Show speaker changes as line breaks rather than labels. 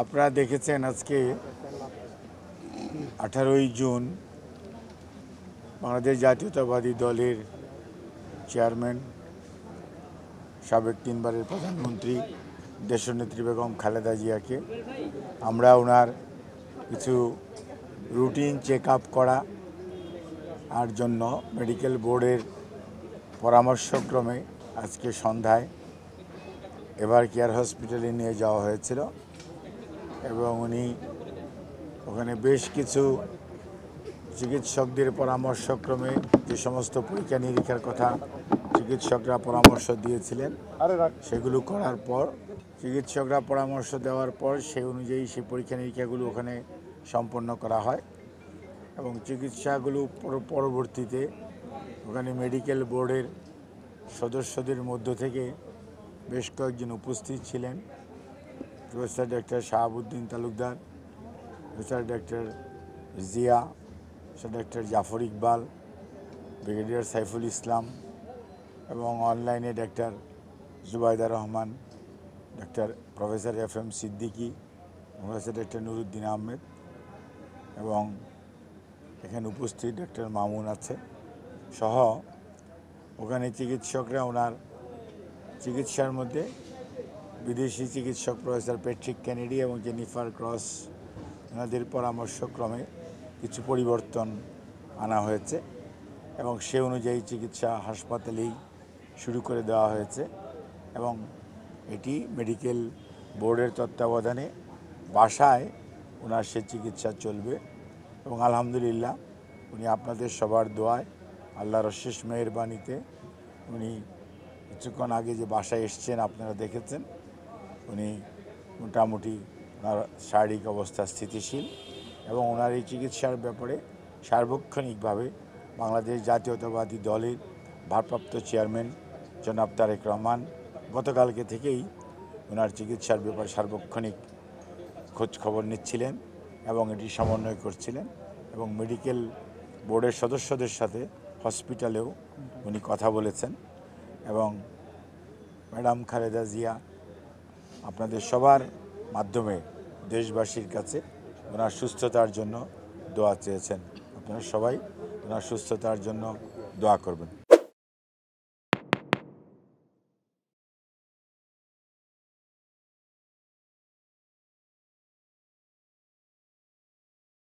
আপনারা দেখেছেন আজকে 18ই জুন বাংলাদেশ জাতীয়তাবাদী দলের চেয়ারম্যান, সাবেক 3বারের প্রধানমন্ত্রী দেশনেত্রী বেগম খালেদা জিয়াকে আমরা ওনার কিছু রুটিন চেক আপ করা আর জন্য মেডিকেল বোর্ডের পরামর্শক্রমে আজকে সন্ধ্যায় এভার কেয়ার হসপিটালে নিয়ে যাওয়া হয়েছিল এবং উনি ওখানে বেশ কিছু চিকিৎসকদের পরামর্শক্রমে যে সমস্ত পরীক্ষা নিরীক্ষার কথা চিকিৎসকরা পরামর্শ দিয়েছিলেন সেগুলো করার পর চিকিৎসকরা পরামর্শ দেওয়ার পর সেই অনুযায়ী সেই পরীক্ষা নিরীক্ষাগুলো ওখানে সম্পন্ন করা হয় এবং চিকিৎসাগুলো পরবর্তীতে ওখানে মেডিকেল বোর্ডের সদস্যদের মধ্য থেকে বেশ কয়েকজন উপস্থিত ছিলেন। Professor doctor Shahabuddin Talukdar, professor doctor Zia, professor doctor Jafar Iqbal, brigadier Saiful Islam এবং অনলাইনে doctor Zubaida Rahman, doctor professor FM Siddiqui, professor doctor Nuruddin Ahmed এবং এখানে উপস্থিত ডক্টর মামুন আছে সহ ওখানে চিকিৎসকরা ওনার চিকিৎসার মধ্যে বিদেশি চিকিৎসক প্রফেসর প্যাট্রিক কেনেডি এবং জেনিফার ক্রস ওনাদের পরামর্শক্রমে কিছু পরিবর্তন আনা হয়েছে এবং সে অনুযায়ী চিকিৎসা হাসপাতালেই শুরু করে দেওয়া হয়েছে এবং এটি মেডিকেল বোর্ডের তত্ত্বাবধানে বাসায় ওনার সে চিকিৎসা চলবে এবং আলহামদুলিল্লাহ উনি আপনাদের সবার দোয়ায় আল্লাহর অশেষ মেহেরবানিতে উনি কিছুক্ষণ আগে যে বাসায় এসছেন আপনারা দেখেছেন উনি মোটামুটি ওনার শারীরিক অবস্থা স্থিতিশীল এবং ওনার এই চিকিৎসার ব্যাপারে সার্বক্ষণিকভাবে বাংলাদেশ জাতীয়তাবাদী দলের ভারপ্রাপ্ত চেয়ারম্যান জনাব তারেক রহমান গতকালকে থেকেই ওনার চিকিৎসার ব্যাপারে সার্বক্ষণিক খোঁজ খবর নিচ্ছিলেন এবং এটি সমন্বয় করছিলেন এবং মেডিকেল বোর্ডের সদস্যদের সাথে হসপিটালেও উনি কথা বলেছেন এবং ম্যাডাম খালেদা জিয়া আপনাদের সবার মাধ্যমে দেশবাসীর কাছে ওনার সুস্থতার জন্য দোয়া চেয়েছেন। আপনারা সবাই ওনার সুস্থতার জন্য দোয়া করবেন।